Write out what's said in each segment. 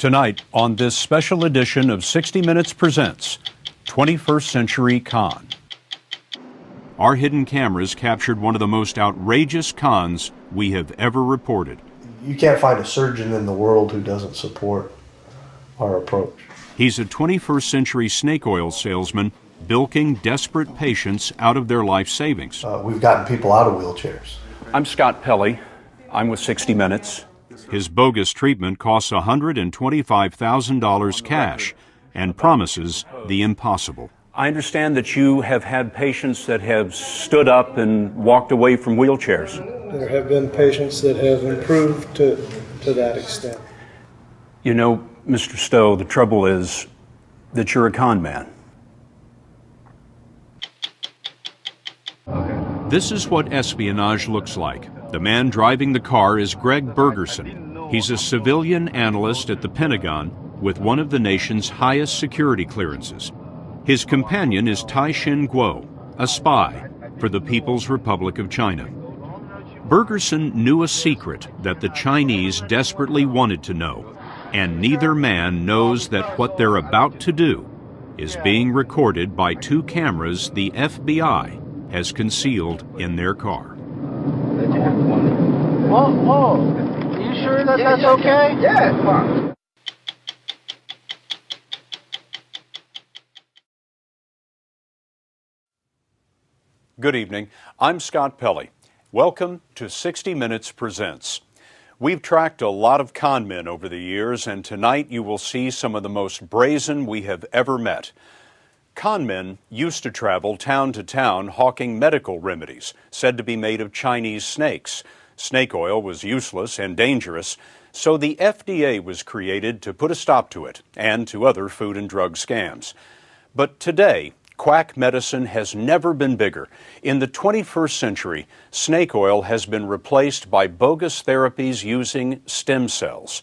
Tonight on this special edition of 60 Minutes Presents 21st Century Con. Our hidden cameras captured one of the most outrageous cons we have ever reported. You can't find a surgeon in the world who doesn't support our approach. He's a 21st century snake oil salesman bilking desperate patients out of their life savings. We've gotten people out of wheelchairs. I'm Scott Pelley. I'm with 60 Minutes. His bogus treatment costs $125,000 cash and promises the impossible. I understand that you have had patients that have stood up and walked away from wheelchairs. There have been patients that have improved to that extent. You know, Mr. Stowe, the trouble is that you're a con man. This is what espionage looks like. The man driving the car is Greg Bergerson. He's a civilian analyst at the Pentagon with one of the nation's highest security clearances. His companion is Tai-Shin Guo, a spy for the People's Republic of China. Bergerson knew a secret that the Chinese desperately wanted to know, and neither man knows that what they're about to do is being recorded by two cameras the FBI has concealed in their car. Whoa. Are you sure that that's okay? Yeah, it's fine. Good evening. I'm Scott Pelley. Welcome to 60 Minutes Presents. We've tracked a lot of con men over the years, and tonight you will see some of the most brazen we have ever met. Con men used to travel town to town hawking medical remedies said to be made of Chinese snakes. Snake oil was useless and dangerous, so the FDA was created to put a stop to it and to other food and drug scams. But today, quack medicine has never been bigger. In the 21st century, snake oil has been replaced by bogus therapies using stem cells.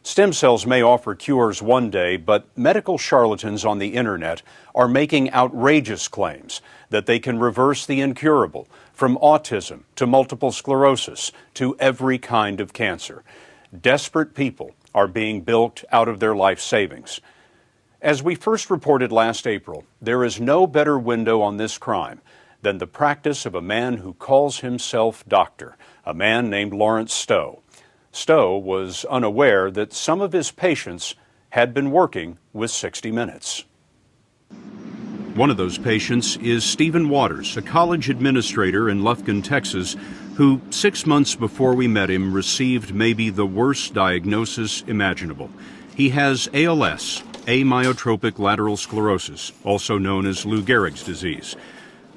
Stem cells may offer cures one day, but medical charlatans on the internet are making outrageous claims that they can reverse the incurable, from autism to multiple sclerosis to every kind of cancer. Desperate people are being bilked out of their life savings. As we first reported last April, there is no better window on this crime than the practice of a man who calls himself doctor, a man named Lawrence Stowe. Stowe was unaware that some of his patients had been working with 60 Minutes. One of those patients is Stephen Waters, a college administrator in Lufkin, Texas, who 6 months before we met him received maybe the worst diagnosis imaginable. He has ALS, amyotrophic lateral sclerosis, also known as Lou Gehrig's disease.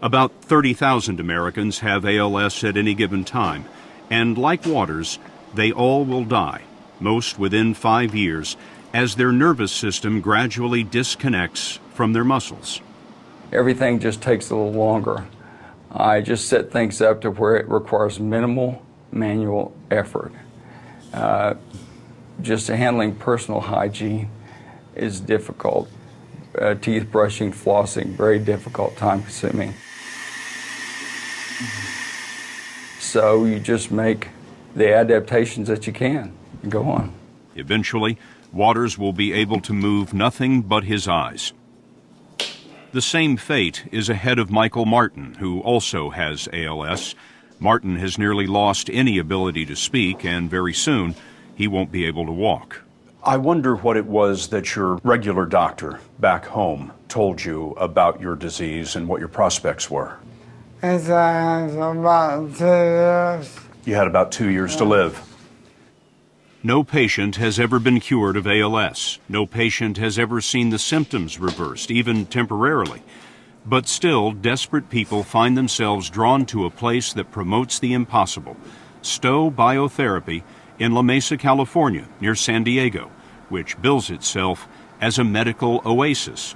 About 30,000 Americans have ALS at any given time, and like Waters, they all will die, most within 5 years, as their nervous system gradually disconnects from their muscles. Everything just takes a little longer. I just set things up to where it requires minimal manual effort. Just handling personal hygiene is difficult. Teeth brushing, flossing, very difficult, time consuming. So you just make the adaptations that you can and go on. Eventually, Waters will be able to move nothing but his eyes. The same fate is ahead of Michael Martin, who also has ALS. Martin has nearly lost any ability to speak, and very soon he won't be able to walk. I wonder what it was that your regular doctor back home told you about your disease and what your prospects were. It's about 2 years. You had about 2 years to live. No patient has ever been cured of ALS. No patient has ever seen the symptoms reversed, even temporarily. But still, desperate people find themselves drawn to a place that promotes the impossible, Stowe Biotherapy in La Mesa, California, near San Diego, which bills itself as a medical oasis.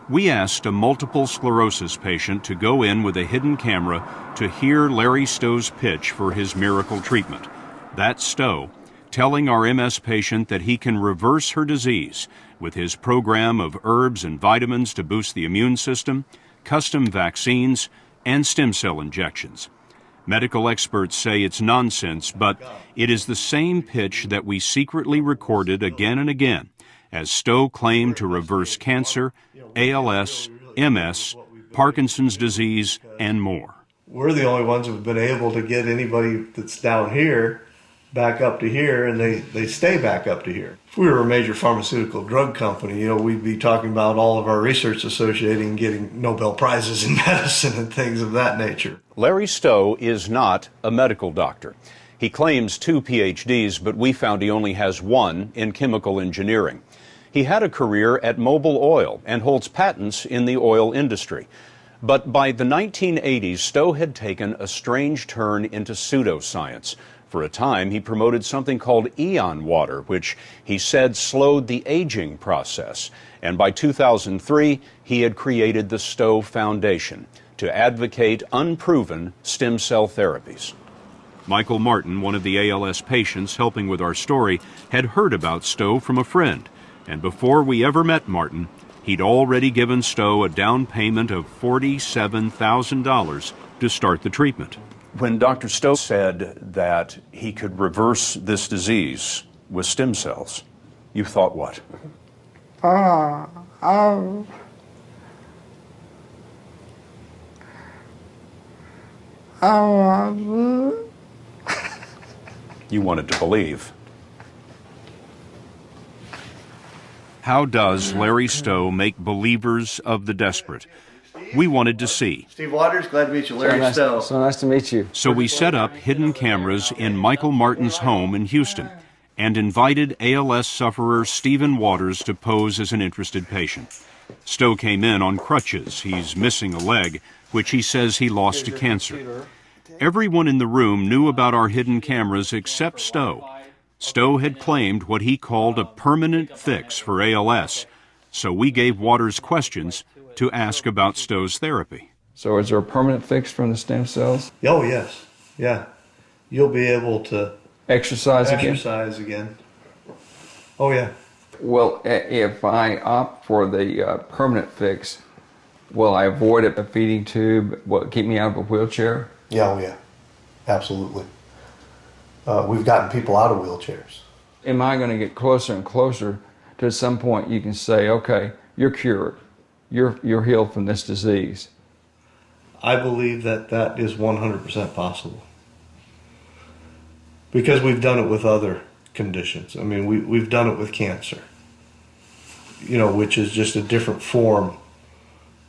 We asked a multiple sclerosis patient to go in with a hidden camera to hear Larry Stowe's pitch for his miracle treatment. That's Stowe telling our MS patient that he can reverse her disease with his program of herbs and vitamins to boost the immune system, custom vaccines, and stem cell injections. Medical experts say it's nonsense, but it is the same pitch that we secretly recorded again and again, as Stowe claimed to reverse cancer, ALS, MS, Parkinson's disease, and more. We're the only ones who've been able to get anybody that's down here back up to here, and they stay back up to here. If we were a major pharmaceutical drug company, we'd be talking about all of our research associating getting Nobel Prizes in medicine and things of that nature. Larry Stowe is not a medical doctor. He claims 2 PhDs, but we found he only has 1 in chemical engineering. He had a career at Mobil Oil and holds patents in the oil industry. But by the 1980s, Stowe had taken a strange turn into pseudoscience. For a time, he promoted something called Eon water, which he said slowed the aging process. And by 2003, he had created the Stowe Foundation to advocate unproven stem cell therapies. Michael Martin, one of the ALS patients helping with our story, had heard about Stowe from a friend. And before we ever met Martin, he'd already given Stowe a down payment of $47,000 to start the treatment. When Dr. Stowe said that he could reverse this disease with stem cells, you thought what? You wanted to believe. How does Larry Stowe make believers of the desperate? We wanted to see. Steve Waters, glad to meet you. Larry Stowe. So nice to meet you. So we set up hidden cameras in Michael Martin's home in Houston and invited ALS sufferer Stephen Waters to pose as an interested patient. Stowe came in on crutches. He's missing a leg, which he says he lost to cancer. Everyone in the room knew about our hidden cameras except Stowe. Stowe had claimed what he called a permanent fix for ALS, so we gave Waters questions to ask about Stowe's therapy. So is there a permanent fix from the stem cells? Oh, yes. Yeah. You'll be able to Exercise again. Oh, yeah. Well, if I opt for the permanent fix, will I avoid a feeding tube? Will it keep me out of a wheelchair? Yeah, oh, yeah. Absolutely. We've gotten people out of wheelchairs. Am I going to get closer and closer to at some point you can say, okay, you're cured. You're healed from this disease? I believe that is 100% possible. Because we've done it with other conditions. I mean, we've done it with cancer, which is just a different form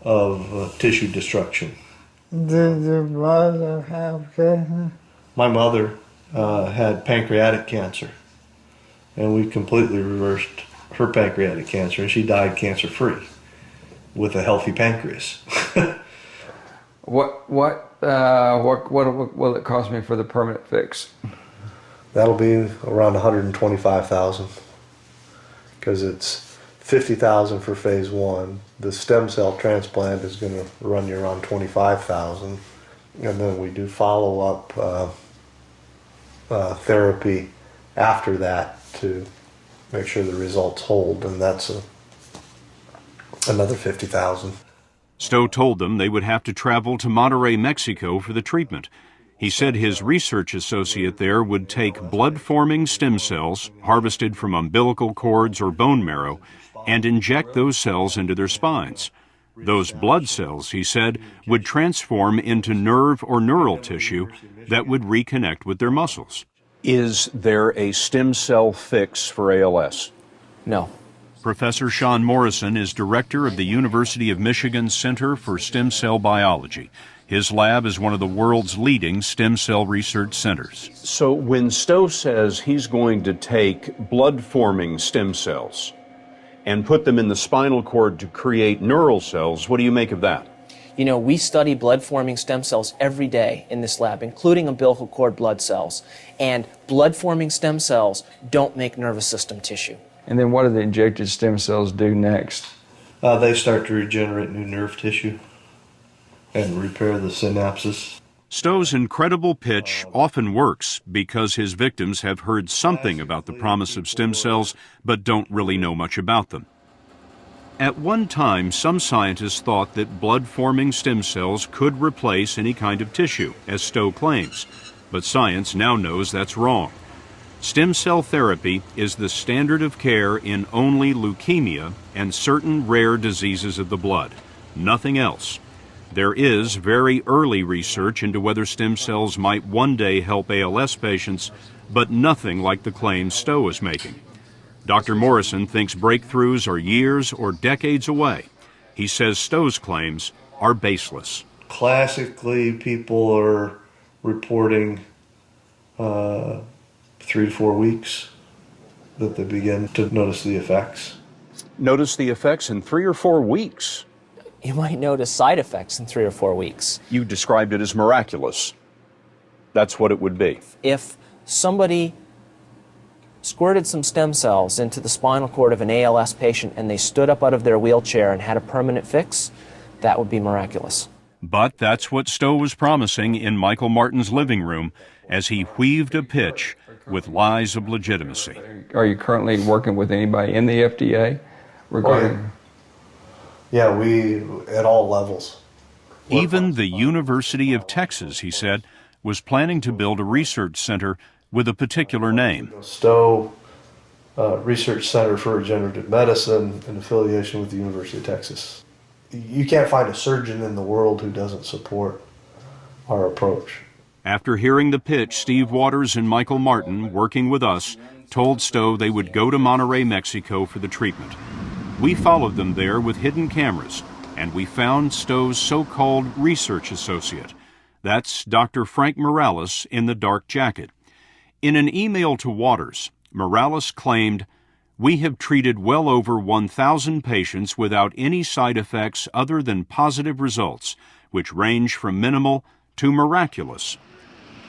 of tissue destruction. Did your mother have cancer? My mother had pancreatic cancer, and we completely reversed her pancreatic cancer, and she died cancer-free with a healthy pancreas. What will it cost me for the permanent fix? That'll be around $125,000, because it's $50,000 for phase 1. The stem cell transplant is going to run you around $25,000, and then we do follow-up therapy after that to make sure the results hold, and that's another $50,000. Stowe told them they would have to travel to Monterrey, Mexico for the treatment. He said his research associate there would take blood-forming stem cells harvested from umbilical cords or bone marrow and inject those cells into their spines. Those blood cells, he said, would transform into nerve or neural tissue that would reconnect with their muscles. Is there a stem cell fix for ALS? No. Professor Sean Morrison is director of the University of Michigan Center for Stem Cell Biology. His lab is one of the world's leading stem cell research centers. So when Stowe says he's going to take blood-forming stem cells and put them in the spinal cord to create neural cells, what do you make of that? We study blood-forming stem cells every day in this lab, including umbilical cord blood cells. And blood-forming stem cells don't make nervous system tissue. And then what do the injected stem cells do next? They start to regenerate new nerve tissue and repair the synapses. Stowe's incredible pitch often works because his victims have heard something about the promise of stem cells but don't really know much about them. At one time, some scientists thought that blood-forming stem cells could replace any kind of tissue, as Stowe claims, but science now knows that's wrong. Stem cell therapy is the standard of care in only leukemia and certain rare diseases of the blood, nothing else. There is very early research into whether stem cells might one day help ALS patients, but nothing like the claims Stowe is making. Dr. Morrison thinks breakthroughs are years or decades away. He says Stowe's claims are baseless. Classically, people are reporting 3 to 4 weeks that they begin to notice the effects. Notice the effects in 3 or 4 weeks. You might notice side effects in 3 or 4 weeks. You described it as miraculous. That's what it would be. If somebody squirted some stem cells into the spinal cord of an ALS patient and they stood up out of their wheelchair and had a permanent fix, that would be miraculous. But that's what Stowe was promising in Michael Martin's living room as he wheezed a pitch with lies of legitimacy. Are you currently working with anybody in the FDA regarding? Yeah, we at all levels. Even the University of Texas, he said, was planning to build a research center with a particular name. Stowe Research Center for Regenerative Medicine in affiliation with the University of Texas. You can't find a surgeon in the world who doesn't support our approach. After hearing the pitch, Steve Waters and Michael Martin, working with us, told Stowe they would go to Monterrey, Mexico for the treatment. We followed them there with hidden cameras, and we found Stowe's so-called research associate. That's Dr. Frank Morales in the dark jacket. In an email to Waters, Morales claimed, "We have treated well over 1,000 patients without any side effects other than positive results, which range from minimal to miraculous.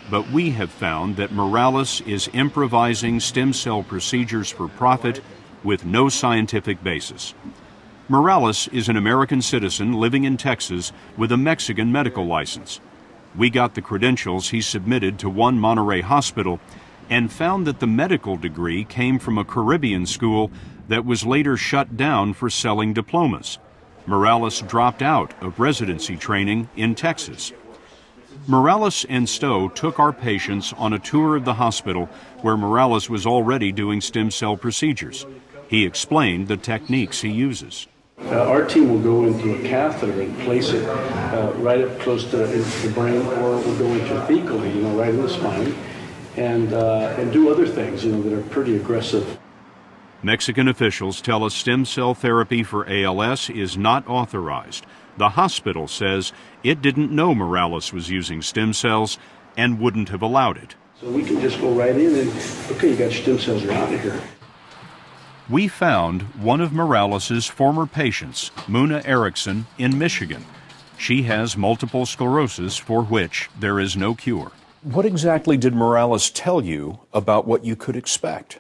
But we have found that Morales is improvising stem cell procedures for profit with no scientific basis." Morales is an American citizen living in Texas with a Mexican medical license. We got the credentials he submitted to one Monterrey hospital and found that the medical degree came from a Caribbean school that was later shut down for selling diplomas. Morales dropped out of residency training in Texas. Morales and Stowe took our patients on a tour of the hospital where Morales was already doing stem cell procedures. He explained the techniques he uses. Our team will go into a catheter and place it right up close to the brain, or we'll go intrathecally, right in the spine, and do other things, that are pretty aggressive. Mexican officials tell us stem cell therapy for ALS is not authorized. The hospital says it didn't know Morales was using stem cells and wouldn't have allowed it. So we can just go right in and, okay, you got your stem cells, you're out of here. We found one of Morales's former patients, Muna Erickson, in Michigan. She has multiple sclerosis for which there is no cure. What exactly did Morales tell you about what you could expect?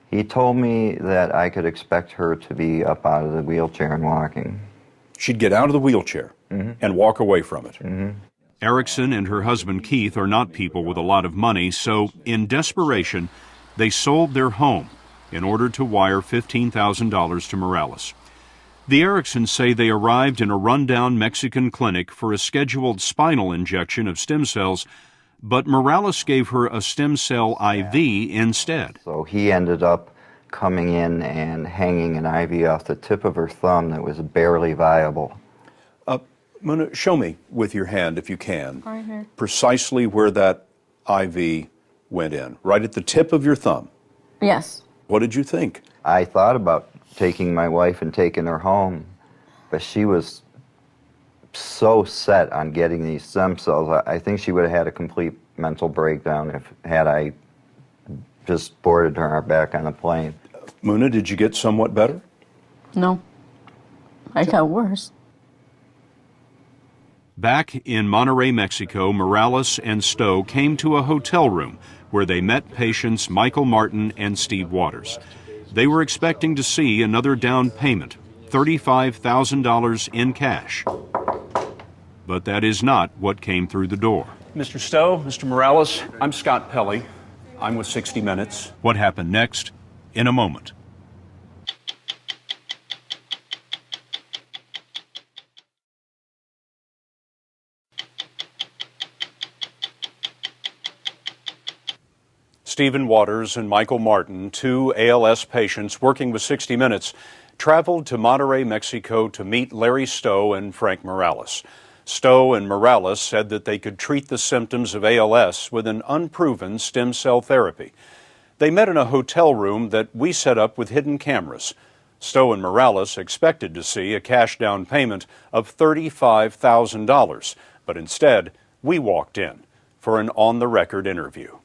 He told me that I could expect her to be up out of the wheelchair and walking. She'd get out of the wheelchair and walk away from it. Erickson and her husband Keith are not people with a lot of money, so in desperation, they sold their home in order to wire $15,000 to Morales. The Ericksons say they arrived in a rundown Mexican clinic for a scheduled spinal injection of stem cells, but Morales gave her a stem cell IV instead. So he ended up coming in and hanging an IV off the tip of her thumb that was barely viable. Mona, show me with your hand, if you can, right here, precisely where that IV went in, right at the tip of your thumb. Yes. What did you think? I thought about taking my wife and taking her home, but she was so set on getting these stem cells. I think she would have had a complete mental breakdown had I just boarded her back on the plane. Muna, did you get somewhat better? No. I got worse. Back in Monterrey, Mexico, Morales and Stowe came to a hotel room where they met patients Michael Martin and Steve Waters. They were expecting to see another down payment, $35,000 in cash. But that is not what came through the door. Mr. Stowe, Mr. Morales, I'm Scott Pelley. I'm with 60 Minutes. What happened next? In a moment. Stephen Waters and Michael Martin, two ALS patients working with 60 Minutes, traveled to Monterrey, Mexico to meet Larry Stowe and Frank Morales. Stowe and Morales said that they could treat the symptoms of ALS with an unproven stem cell therapy. They met in a hotel room that we set up with hidden cameras. Stowe and Morales expected to see a cash down payment of $35,000, but instead, we walked in for an on-the-record interview.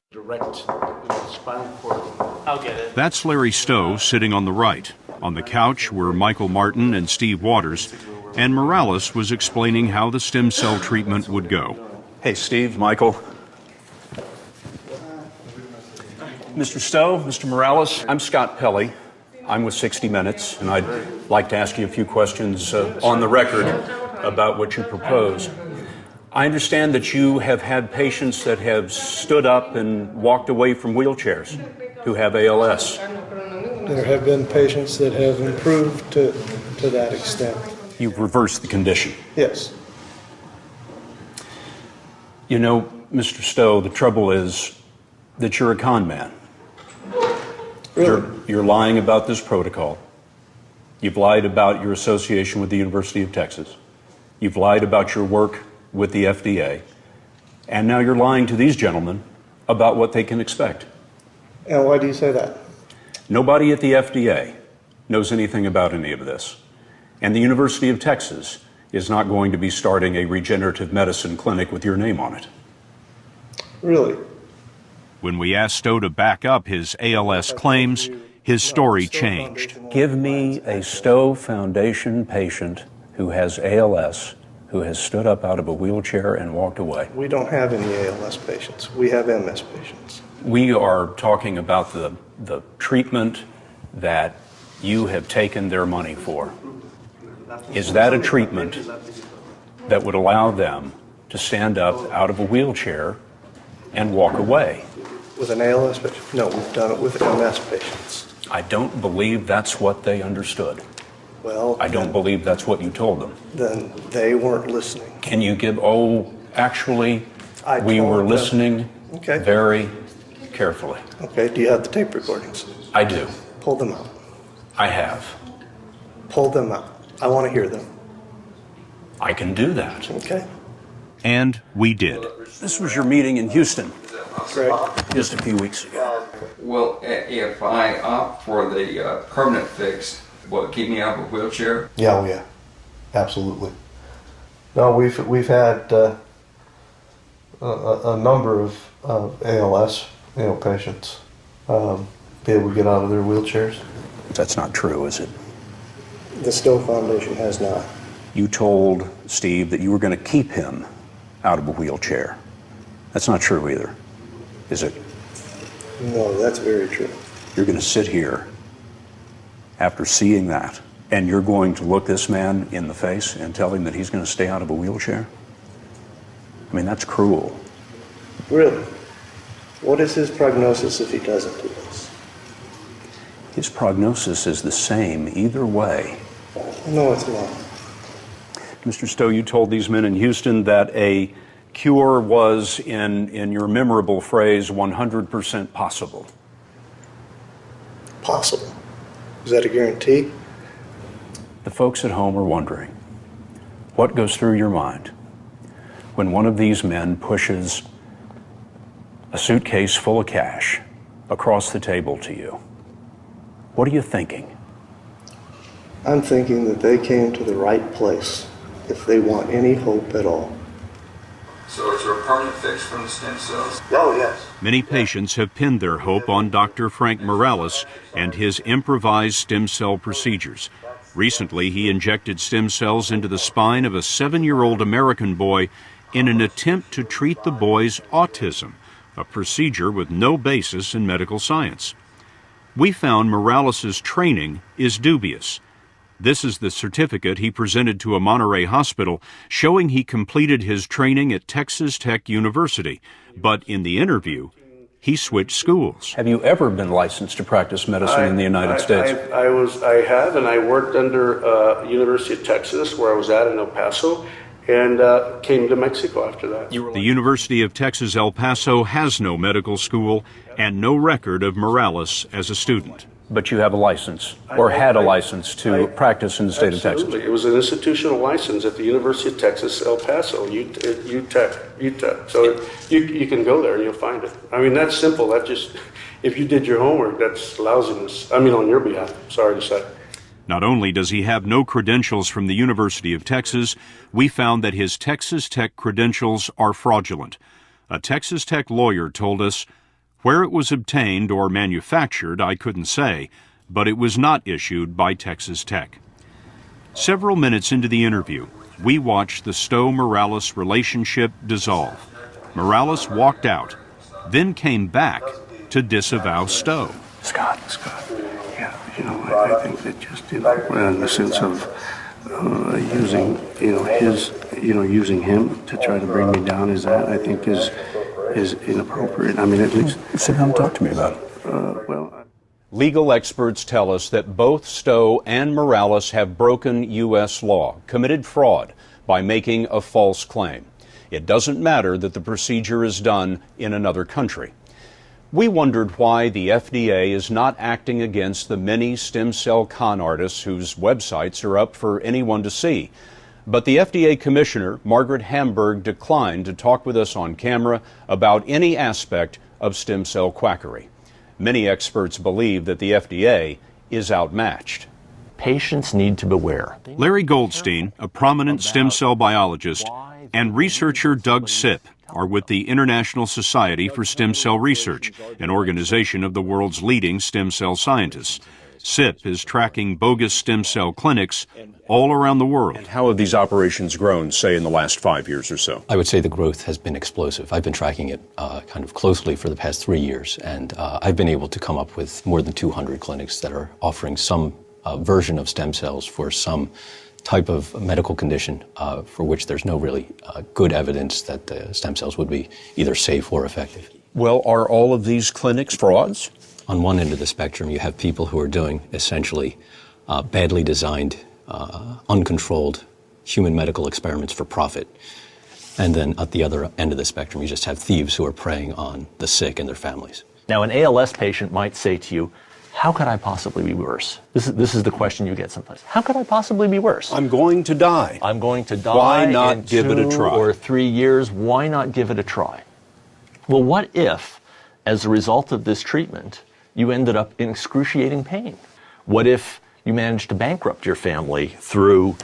Direct spinal cord. I'll get it. That's Larry Stowe sitting on the right. On the couch were Michael Martin and Steve Waters, and Morales was explaining how the stem cell treatment would go. Hey, Steve, Michael. Mr. Stowe, Mr. Morales, I'm Scott Pelley. I'm with 60 Minutes, and I'd like to ask you a few questions on the record about what you proposed. I understand that you have had patients that have stood up and walked away from wheelchairs who have ALS. There have been patients that have improved to that extent. You've reversed the condition. Yes. You know, Mr. Stowe, the trouble is that you're a con man. Really? You're lying about this protocol. You've lied about your association with the University of Texas. You've lied about your work with the FDA. And now you're lying to these gentlemen about what they can expect. And why do you say that? Nobody at the FDA knows anything about any of this. And the University of Texas is not going to be starting a regenerative medicine clinic with your name on it. Really? When we asked Stowe to back up his ALS claims, his story changed. Give me a Stowe Foundation patient who has ALS, who has stood up out of a wheelchair and walked away. We don't have any ALS patients. We have MS patients. We are talking about the treatment that you have taken their money for. Is that a treatment that would allow them to stand up out of a wheelchair and walk away? With an ALS patient? No, we've done it with MS patients. I don't believe that's what they understood. Well, I don't believe that's what you told them. Then they weren't listening. Can you give, actually, we told were them. listening Okay. very carefully. Okay, do you have the tape recordings? I do. Pull them out. I have. Pull them out. I want to hear them. I can do that. Okay. And we did. This was your meeting in Houston Great. just a few weeks ago. Well, if I opt for the permanent fix, will it keep me out of a wheelchair? Yeah, oh yeah, absolutely. No, we've had a number of ALS, patients be able to get out of their wheelchairs. That's not true, is it? The Stowe Foundation has not. You told Steve that you were going to keep him out of a wheelchair. That's not true either, is it? No, that's very true. You're going to sit here after seeing that, and you're going to look this man in the face and tell him that he's going to stay out of a wheelchair? I mean, that's cruel. Really? What is his prognosis if he doesn't do this? His prognosis is the same either way. No, it's not. Mr. Stowe, you told these men in Houston that a cure was, in your memorable phrase, 100% possible. Possible. Is that a guarantee? The folks at home are wondering, what goes through your mind when one of these men pushes a suitcase full of cash across the table to you? What are you thinking? I'm thinking that they came to the right place if they want any hope at all. So is there a permanent fix from the stem cells? Oh, yes. Many patients have pinned their hope on Dr. Frank Morales and his improvised stem cell procedures. Recently, he injected stem cells into the spine of a 7-year-old American boy in an attempt to treat the boy's autism, a procedure with no basis in medical science. We found Morales' training is dubious. This is the certificate he presented to a Monterey hospital showing he completed his training at Texas Tech University. But in the interview, he switched schools. Have you ever been licensed to practice medicine in the United States? I have, and I worked under University of Texas, where I was at in El Paso, and came to Mexico after that. The University of Texas El Paso has no medical school and no record of Morales as a student. But you have a license, or had a license to practice in the state of Texas. Absolutely. It was an institutional license at the University of Texas El Paso, UTEP. So you can go there and you'll find it. I mean, that's simple. That just, if you did your homework, that's lousiness. I mean, on your behalf, sorry to say. Not only does he have no credentials from the University of Texas, we found that his Texas Tech credentials are fraudulent. A Texas Tech lawyer told us, where it was obtained or manufactured, I couldn't say, but it was not issued by Texas Tech. Several minutes into the interview, we watched the Stowe-Morales relationship dissolve. Morales walked out, then came back to disavow Stowe. Scott. Yeah, I think that just, in the sense of using, using him to try to bring me down I think is inappropriate. I mean, at least... Sit down and talk to me about it. Legal experts tell us that both Stowe and Morales have broken U.S. law, committed fraud by making a false claim. It doesn't matter that the procedure is done in another country. We wondered why the FDA is not acting against the many stem cell con artists whose websites are up for anyone to see. But the FDA Commissioner, Margaret Hamburg, declined to talk with us on camera about any aspect of stem cell quackery. Many experts believe that the FDA is outmatched. Patients need to beware. Larry Goldstein, a prominent stem cell biologist, and researcher Doug Sipp are with the International Society for Stem Cell Research, an organization of the world's leading stem cell scientists. SIP is tracking bogus stem cell clinics all around the world. And how have these operations grown, say, in the last 5 years or so? I would say the growth has been explosive. I've been tracking it kind of closely for the past 3 years, and I've been able to come up with more than 200 clinics that are offering some version of stem cells for some type of medical condition for which there's no really good evidence that the stem cells would be either safe or effective. Well, are all of these clinics frauds? On one end of the spectrum, you have people who are doing essentially badly designed, uncontrolled human medical experiments for profit. And then at the other end of the spectrum, you just have thieves who are preying on the sick and their families. Now, an ALS patient might say to you, how could I possibly be worse? This is the question you get sometimes. How could I possibly be worse? I'm going to die. I'm going to die. Why not in give it a 2 try? or 3 years. Why not give it a try? Well, what if, as a result of this treatment, you ended up in excruciating pain? What if you managed to bankrupt your family through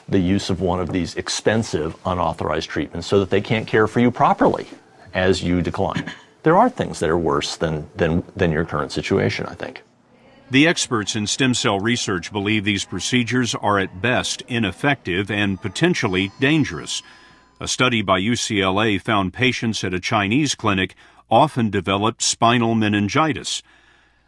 the use of one of these expensive, unauthorized treatments so that they can't care for you properly as you decline? There are things that are worse than your current situation, I think. The experts in stem cell research believe these procedures are at best ineffective and potentially dangerous. A study by UCLA found patients at a Chinese clinic often developed spinal meningitis.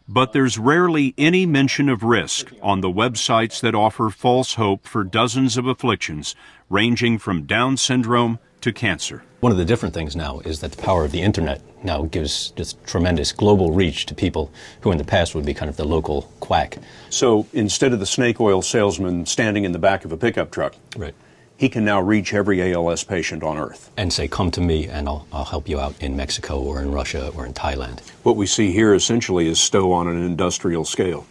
But there's rarely any mention of risk on the websites that offer false hope for dozens of afflictions, ranging from Down syndrome to cancer. One of the different things now is that the power of the internet now gives just tremendous global reach to people who in the past would be kind of the local quack. So instead of the snake oil salesman standing in the back of a pickup truck, right, he can now reach every ALS patient on Earth. And say, come to me and I'll help you out in Mexico or in Russia or in Thailand. What we see here essentially is Stowe on an industrial scale.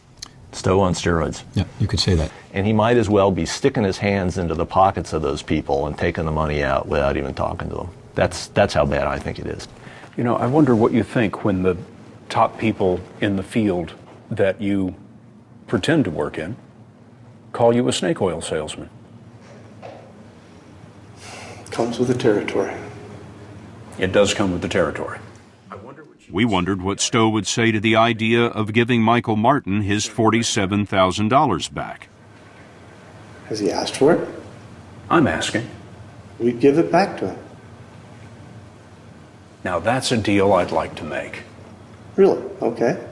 Stowe on steroids. Yeah, you could say that. And he might as well be sticking his hands into the pockets of those people and taking the money out without even talking to them. That's how bad I think it is. You know, I wonder what you think when the top people in the field that you pretend to work in call you a snake oil salesman. Comes with the territory. It does come with the territory. We wondered what Stowe would say to the idea of giving Michael Martin his $47,000 back. Has he asked for it? I'm asking. We'd give it back to him. Now that's a deal I'd like to make. Really? Okay.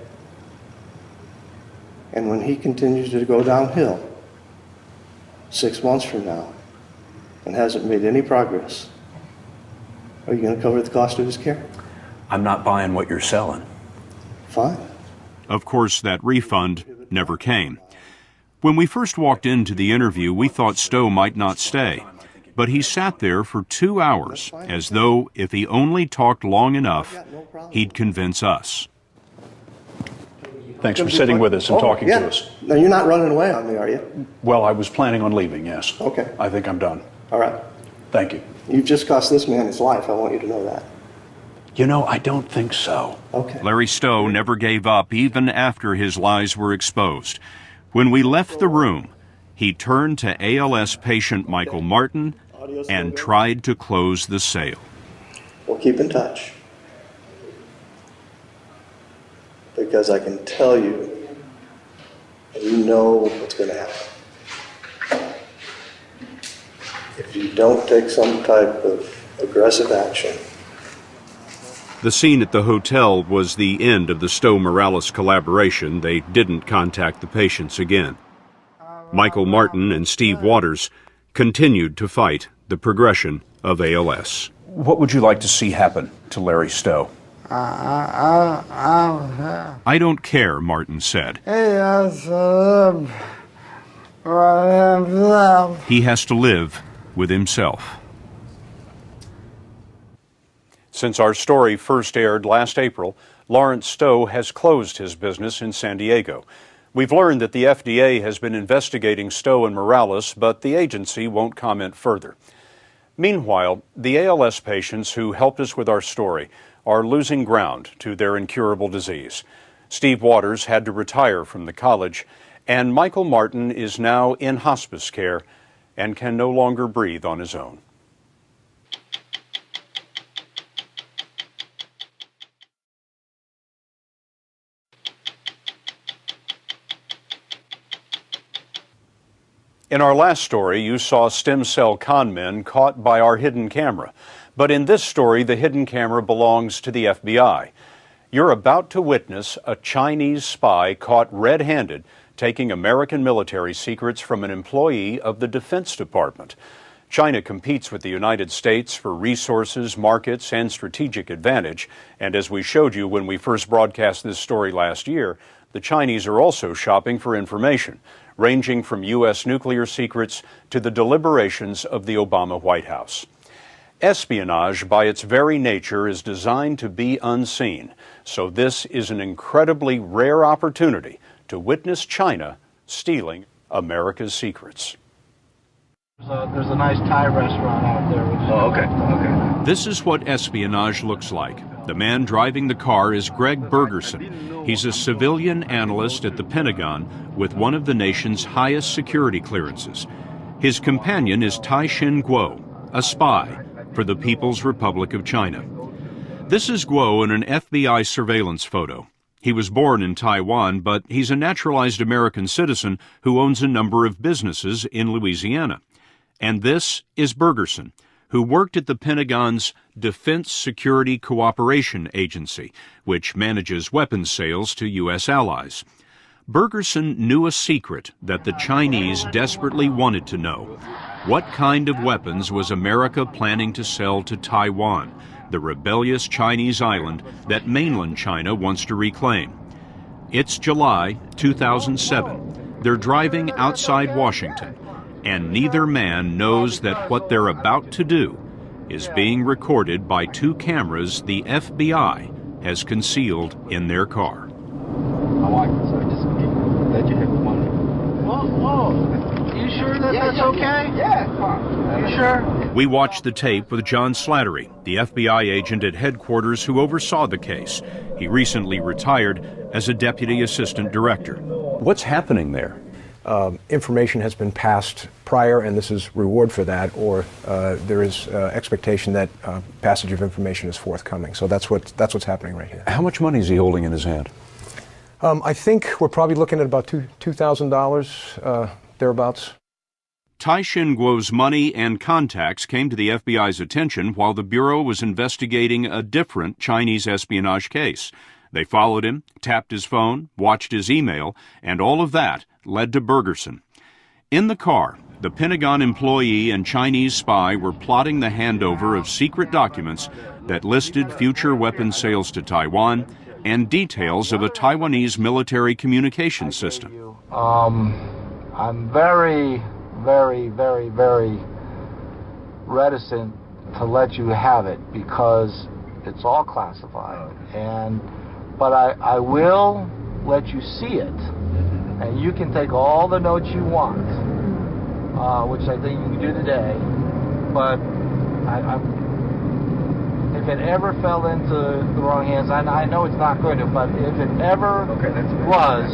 And when he continues to go downhill 6 months from now and hasn't made any progress, are you going to cover the cost of his care? I'm not buying what you're selling. Fine. Of course, that refund never came. When we first walked into the interview, we thought Stowe might not stay. but he sat there for 2 hours, as though if he only talked long enough, he'd convince us. Thanks for sitting with us and talking to us. Now, you're not running away on me, are you? Well, I was planning on leaving, yes. Okay. I think I'm done. All right. Thank you. You've just cost this man his life. I want you to know that. You know, I don't think so. Okay. Larry Stowe never gave up even after his lies were exposed. When we left the room, he turned to ALS patient Michael Martin and tried to close the sale. We'll keep in touch. Because I can tell you, and you know what's going to happen. If you don't take some type of aggressive action. The scene at the hotel was the end of the Stowe-Morales collaboration. They didn't contact the patients again. Michael Martin and Steve Waters continued to fight the progression of ALS. What would you like to see happen to Larry Stowe? I don't care, Martin said. He has to live for himself. He has to live with himself. Since our story first aired last April, Lawrence Stowe has closed his business in San Diego. We've learned that the FDA has been investigating Stowe and Morales, but the agency won't comment further. Meanwhile, the ALS patients who helped us with our story are losing ground to their incurable disease. Steve Waters had to retire from the college, and Michael Martin is now in hospice care and can no longer breathe on his own. In our last story, you saw stem cell con men caught by our hidden camera. But in this story, the hidden camera belongs to the FBI. You're about to witness a Chinese spy caught red-handed taking American military secrets from an employee of the Defense Department. China competes with the United States for resources, markets, and strategic advantage. And as we showed you when we first broadcast this story last year, the Chinese are also shopping for information, ranging from U.S. nuclear secrets to the deliberations of the Obama White House. Espionage, by its very nature, is designed to be unseen, so this is an incredibly rare opportunity to witness China stealing America's secrets. There's a nice Thai restaurant out there. Okay. This is what espionage looks like. The man driving the car is Greg Bergerson. He's a civilian analyst at the Pentagon with one of the nation's highest security clearances. His companion is Tai-Shin Kuo, a spy for the People's Republic of China. This is Guo in an FBI surveillance photo. He was born in Taiwan, but he's a naturalized American citizen who owns a number of businesses in Louisiana. And this is Bergerson, who worked at the Pentagon's Defense Security Cooperation Agency, which manages weapons sales to U.S. allies. Bergerson knew a secret that the Chinese desperately wanted to know. What kind of weapons was America planning to sell to Taiwan, the rebellious Chinese island that mainland China wants to reclaim? It's July 2007. They're driving outside Washington, and neither man knows that what they're about to do is being recorded by two cameras the FBI has concealed in their car. I like this. I just let you hit the money. Whoa. You sure that's okay? Yeah. You sure? We watched the tape with John Slattery, the FBI agent at headquarters who oversaw the case. He recently retired as a deputy assistant director. What's happening there? Information has been passed prior, and this is reward for that, or there is expectation that passage of information is forthcoming. So that's what's happening right here. How much money is he holding in his hand? I think we're probably looking at about $2,000, thereabouts. Tai-Shin Kuo's money and contacts came to the FBI's attention while the Bureau was investigating a different Chinese espionage case. They followed him, tapped his phone, watched his email, and all of that led to Bergerson. In the car, the Pentagon employee and Chinese spy were plotting the handover of secret documents that listed future weapons sales to Taiwan and details of a Taiwanese military communication system. I'm very reticent to let you have it because it's all classified. But I will let you see it, and you can take all the notes you want, which I think you can do today. But if it ever fell into the wrong hands, I know it's not going to, but if it ever was,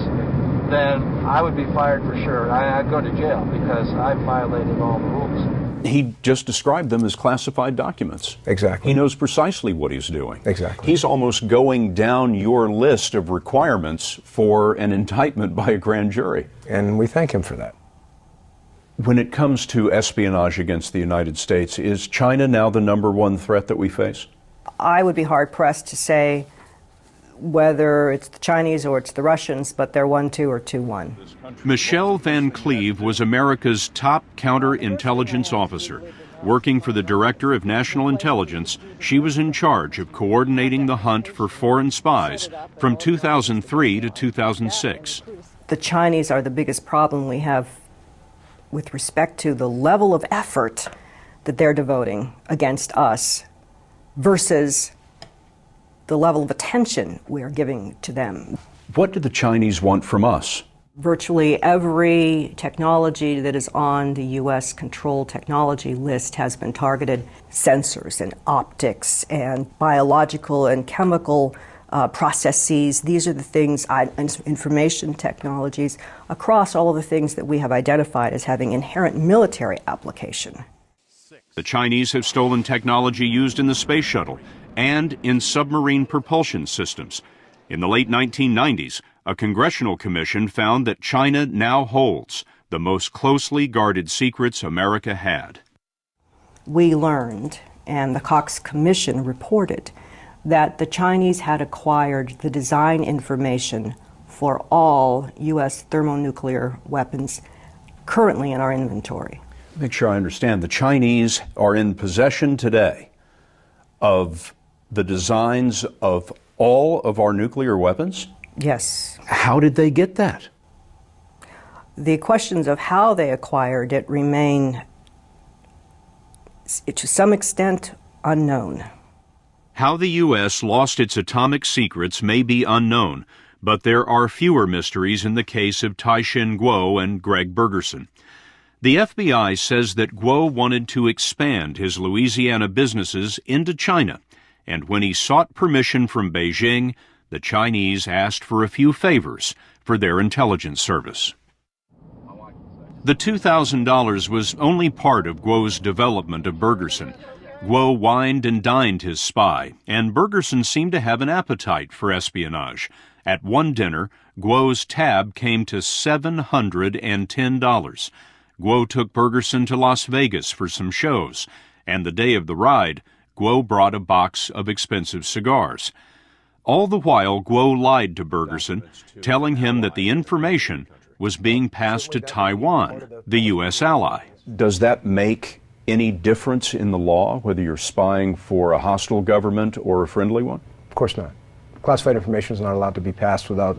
then I would be fired for sure. I'd go to jail because I violated all the rules. He just described them as classified documents. Exactly. He knows precisely what he's doing. Exactly. He's almost going down your list of requirements for an indictment by a grand jury. And we thank him for that. When it comes to espionage against the United States, is China now the #1 threat that we face? I would be hard-pressed to say whether it's the Chinese or it's the Russians, but they're 1-2 or 2-1. Michelle Van Cleve was America's top counterintelligence officer. Working for the Director of National Intelligence, she was in charge of coordinating the hunt for foreign spies from 2003 to 2006. The Chinese are the biggest problem we have with respect to the level of effort that they're devoting against us versus the level of attention we are giving to them. What do the Chinese want from us? Virtually every technology that is on the U.S. controlled technology list has been targeted. Sensors and optics and biological and chemical processes. These are the things, information technologies, across all of the things that we have identified as having inherent military application. The Chinese have stolen technology used in the space shuttle and in submarine propulsion systems. In the late 1990s, a congressional commission found that China now holds the most closely guarded secrets America had. We learned, and the Cox Commission reported, that the Chinese had acquired the design information for all U.S. thermonuclear weapons currently in our inventory. Make sure I understand. The Chinese are in possession today of the designs of all of our nuclear weapons? Yes. How did they get that? The questions of how they acquired it remain, to some extent, unknown. How the U.S. lost its atomic secrets may be unknown, but there are fewer mysteries in the case of Tai-Shin Kuo and Greg Bergerson. The FBI says that Kuo wanted to expand his Louisiana businesses into China, and when he sought permission from Beijing, the Chinese asked for a few favors for their intelligence service. The $2,000 was only part of Kuo's development of Bergerson. Kuo wined and dined his spy, and Bergerson seemed to have an appetite for espionage. At one dinner, Kuo's tab came to $710. Kuo took Bergerson to Las Vegas for some shows, and the day of the ride, Kuo brought a box of expensive cigars. All the while, Kuo lied to Bergerson, telling him that the information was being passed to Taiwan, the U.S. ally. Does that make any difference in the law, whether you're spying for a hostile government or a friendly one? Of course not. Classified information is not allowed to be passed without,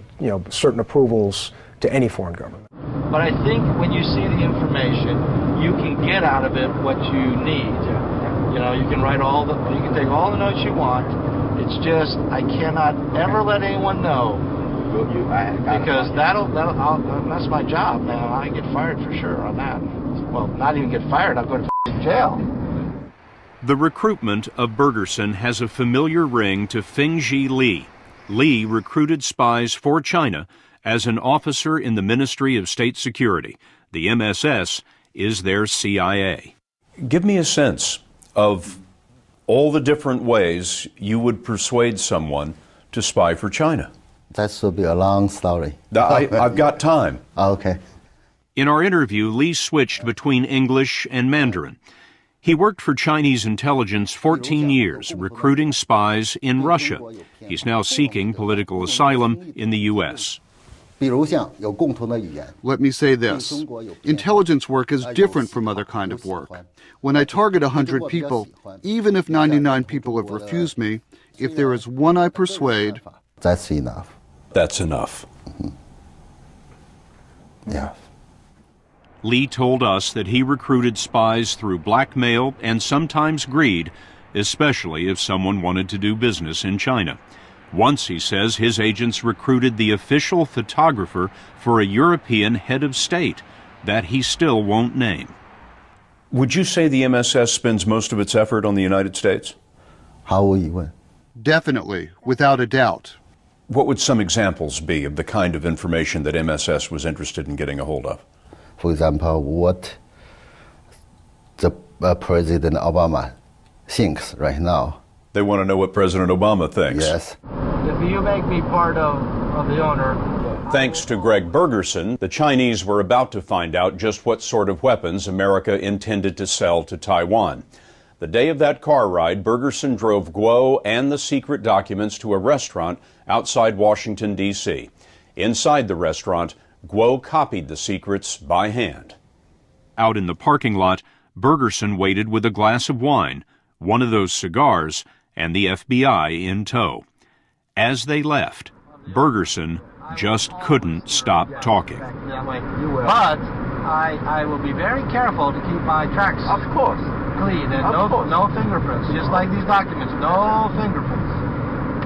certain approvals to any foreign government. But I think when you see the information, you can get out of it what you need. You can you can take all the notes you want. It's just I cannot ever let anyone know because that's my job, man. I get fired for sure on that. Well, not even get fired. I'll go to jail. The recruitment of Bergerson has a familiar ring to Fengji Li. Li recruited spies for China as an officer in the Ministry of State Security. The MSS is their CIA. Give me a sense of all the different ways you would persuade someone to spy for China. That should be a long story. I've got time. Okay. In our interview, Li switched between English and Mandarin. He worked for Chinese intelligence 14 years, recruiting spies in Russia. He's now seeking political asylum in the U.S. Let me say this. Intelligence work is different from other kind of work. When I target 100 people, even if 99 people have refused me, if there is one I persuade... That's enough. That's enough. Mm-hmm. Yeah. Lee told us that he recruited spies through blackmail and sometimes greed, especially if someone wanted to do business in China. Once, he says, his agents recruited the official photographer for a European head of state that he still won't name. Would you say the MSS spends most of its effort on the United States? Definitely, without a doubt. What would some examples be of the kind of information that MSS was interested in getting a hold of? For example, what the President Obama thinks right now. They want to know what President Obama thinks. Yes. If you make me part of the owner. Thanks to Greg Bergerson, the Chinese were about to find out just what sort of weapons America intended to sell to Taiwan. The day of that car ride, Bergerson drove Guo and the secret documents to a restaurant outside Washington, D.C. Inside the restaurant, Guo copied the secrets by hand. Out in the parking lot, Bergerson waited with a glass of wine, one of those cigars, and the FBI in tow. As they left, Bergerson just couldn't stop talking. But I will be very careful to keep my tracks clean and no fingerprints, just like these documents, no fingerprints.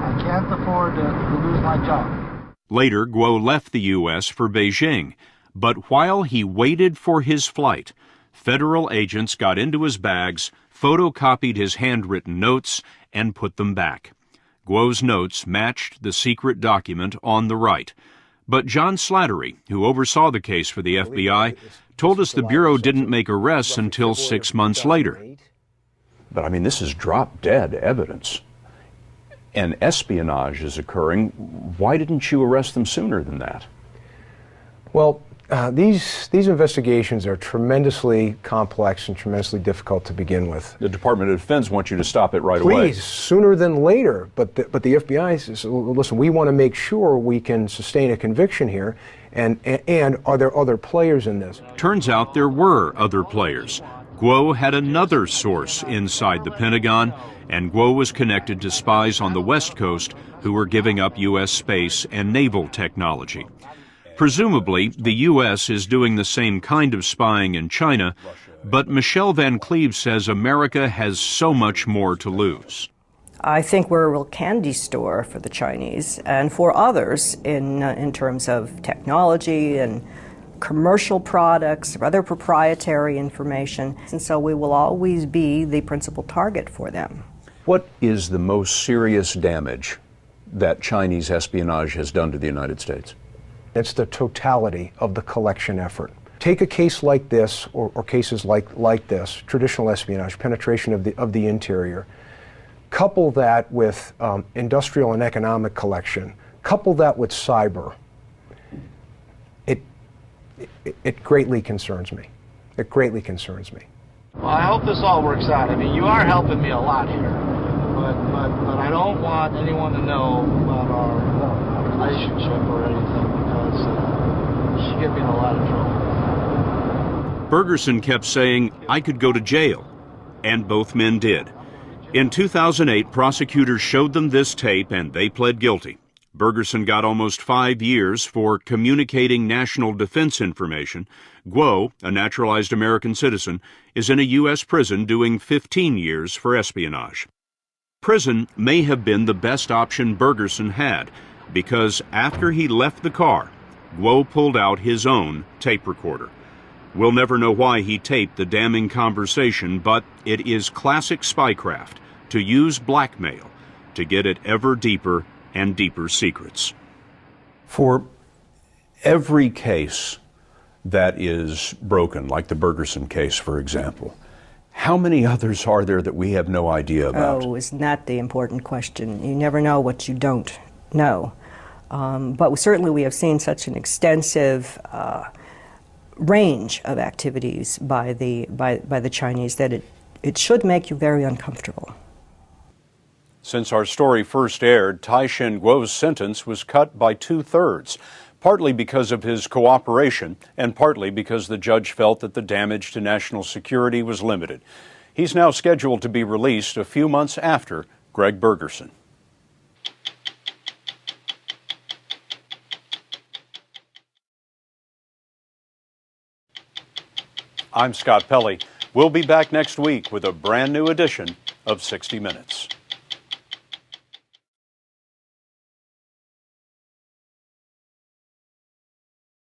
I can't afford to lose my job. Later, Guo left the U.S. for Beijing, but while he waited for his flight, federal agents got into his bags, photocopied his handwritten notes, and put them back. Guo's notes matched the secret document on the right. But John Slattery, who oversaw the case for the FBI, told us the Bureau didn't make arrests until 6 months later. But I mean, this is drop-dead evidence. And espionage is occurring. Why didn't you arrest them sooner than that? Well, these investigations are tremendously complex and tremendously difficult to begin with. The Department of Defense wants you to stop it right away. Please, sooner than later. But the FBI says, listen, we want to make sure we can sustain a conviction here, and are there other players in this? Turns out there were other players. Guo had another source inside the Pentagon, and Guo was connected to spies on the West Coast who were giving up U.S. space and naval technology. Presumably, the U.S. is doing the same kind of spying in China, but Michelle Van Cleve says America has so much more to lose. I think we're a real candy store for the Chinese and for others in terms of technology and commercial products, or other proprietary information, and so we will always be the principal target for them. What is the most serious damage that Chinese espionage has done to the United States? It's the totality of the collection effort. Take a case like this, or cases like this, traditional espionage, penetration of the interior, couple that with industrial and economic collection, couple that with cyber. It greatly concerns me. It greatly concerns me. Well, I hope this all works out. I mean, you are helping me a lot here, but I don't want anyone to know about our relationship or anything, because it should get me in a lot of trouble. Bergerson kept saying, I could go to jail, and both men did. In 2008, prosecutors showed them this tape, and they pled guilty. Bergerson got almost 5 years for communicating national defense information. Guo, a naturalized American citizen, is in a U.S. prison doing 15 years for espionage. Prison may have been the best option Bergerson had, because after he left the car, Guo pulled out his own tape recorder. We'll never know why he taped the damning conversation, but it is classic spycraft to use blackmail to get at ever deeper and deeper secrets. For every case that is broken, like the Bergerson case, for example, how many others are there that we have no idea about? Oh, isn't that the important question? You never know what you don't know. But certainly we have seen such an extensive range of activities by the Chinese that it should make you very uncomfortable. Since our story first aired, Tai-Shin Guo's sentence was cut by 2/3, partly because of his cooperation and partly because the judge felt that the damage to national security was limited. He's now scheduled to be released a few months after Greg Bergerson. I'm Scott Pelley. We'll be back next week with a brand new edition of 60 Minutes.